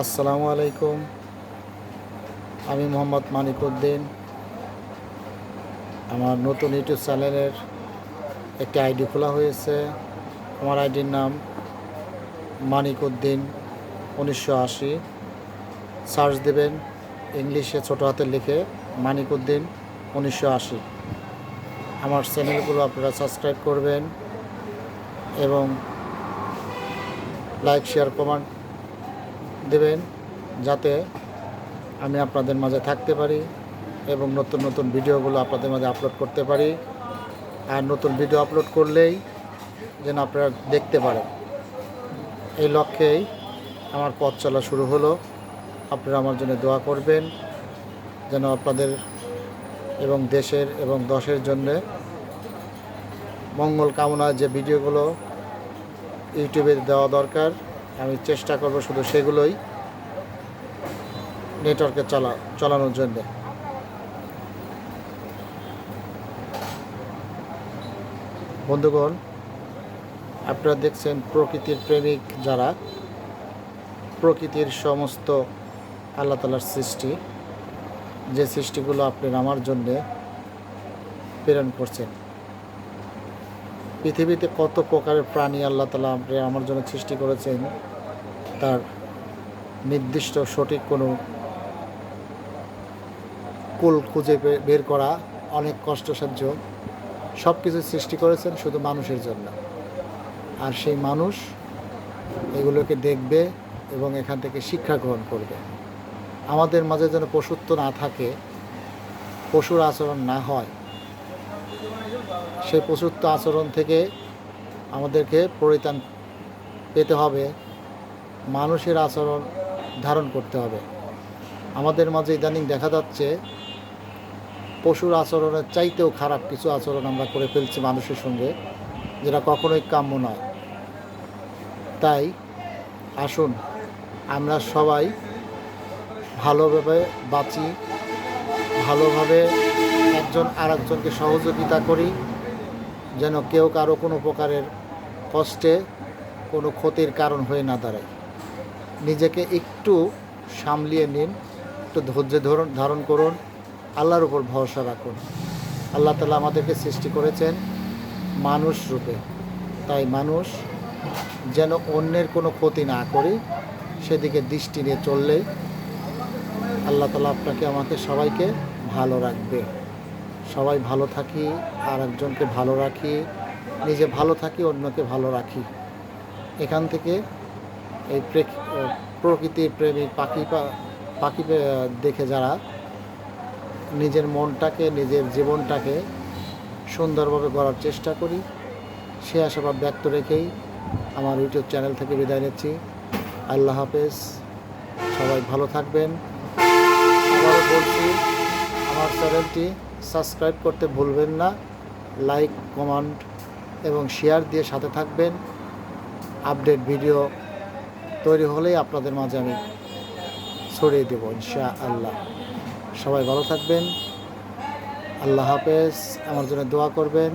আসসালামু আলাইকুম। আমি মোহাম্মদ মানিকউদ্দিন। আমার নতুন ইউটিউব চ্যানেলের একটি আইডি খোলা হয়েছে। আমার আইডির নাম মানিকউদ্দিন 1980। সার্চ দেবেন, ইংলিশে ছোটো হাতে লিখে মানিকউদ্দিন 1980। আমার চ্যানেলগুলো আপনারা সাবস্ক্রাইব করবেন এবং লাইক, শেয়ার, কমেন্ট দেবেন, যাতে আমি আপনাদের মাঝে থাকতে পারি এবং নতুন নতুন ভিডিওগুলো আপনাদের মাঝে আপলোড করতে পারি। আর নতুন ভিডিও আপলোড করলেই যেন আপনারা দেখতে পারেন, এই লক্ষ্যেই আমার পথ চলা শুরু হলো। আপনারা আমার জন্য দোয়া করবেন যেন আপনাদের এবং দেশের এবং দশের জন্য মঙ্গল কামনায় যে ভিডিওগুলো ইউটিউবে দেওয়া দরকার, আমি চেষ্টা করব শুধু সেগুলোই নেটওয়ার্কে চালানোর জন্য। বন্ধুগণ, আপনারা দেখছেন প্রকৃতির প্রেমিক যারা, প্রকৃতির সমস্ত আল্লাহ তাআলার সৃষ্টি, যে সৃষ্টিগুলো আপনারা আমার জন্যে প্রেরণ করছেন। পৃথিবীতে কত প্রকারের প্রাণী আল্লাহ তাআলা আমার জন্য সৃষ্টি করেছেন, তার নির্দিষ্ট সঠিক কোনো কুল খুঁজে বের করা অনেক কষ্টসাধ্য। সব কিছু সৃষ্টি করেছেন শুধু মানুষের জন্য, আর সেই মানুষ এগুলোকে দেখবে এবং এখান থেকে শিক্ষা গ্রহণ করবে। আমাদের মাঝে যেন পশুত্ব না থাকে, পশুর আচরণ না হয়, সেই পশুত্ব আচরণ থেকে আমাদেরকে পরিত্রাণ পেতে হবে, মানুষের আচরণ ধারণ করতে হবে। আমাদের মাঝে ইদানিং দেখা যাচ্ছে পশুর আচরণের চাইতেও খারাপ কিছু আচরণ আমরা করে ফেলছি মানুষের সঙ্গে, যেটা কখনোই কাম্য নয়। তাই আসুন আমরা সবাই ভালোভাবে বাঁচি, ভালোভাবে একজন আরেকজনকে সহযোগিতা করি, যেন কেউ কারো কোনো প্রকারের কষ্টে কোনো ক্ষতির কারণ হয়ে না দাঁড়ায়। নিজেকে একটু সামলিয়ে নিন, একটু ধৈর্য ধারণ করুন, আল্লাহর উপর ভরসা রাখুন। আল্লাহ তাআলা আমাদেরকে সৃষ্টি করেছেন মানুষ রূপে, তাই মানুষ যেন অন্যের কোনো ক্ষতি না করি সেদিকে দৃষ্টি নিয়ে চললেই আল্লাহ তাআলা আপনাকে আমাকে সবাইকে ভালো রাখবে। সবাই ভালো থাকি, আর একজনকে ভালো রাখি, নিজে ভালো থাকি, অন্যকে ভালো রাখি। এখান থেকে এই প্রকৃতির প্রেমী পাখি দেখে যারা নিজের মনটাকে, নিজের জীবনটাকে সুন্দরভাবে গড়ার চেষ্টা করি, সে আশাবাদ ব্যক্ত রেখেই আমার ইউটিউব চ্যানেল থেকে বিদায় নিচ্ছি। আল্লাহ হাফেজ, সবাই ভালো থাকবেন। আবারও বলছি, আমার চ্যানেলটি সাবস্ক্রাইব করতে ভুলবেন না, লাইক, কমেন্ট এবং শেয়ার দিয়ে সাথে থাকবেন। আপডেট ভিডিও তৈরি হলেই আপনাদের মাঝে আমি ছড়িয়ে দেব ইনশাআল্লাহ। সবাই ভালো থাকবেন। আল্লাহ হাফেজ। আমার জন্য দোয়া করবেন।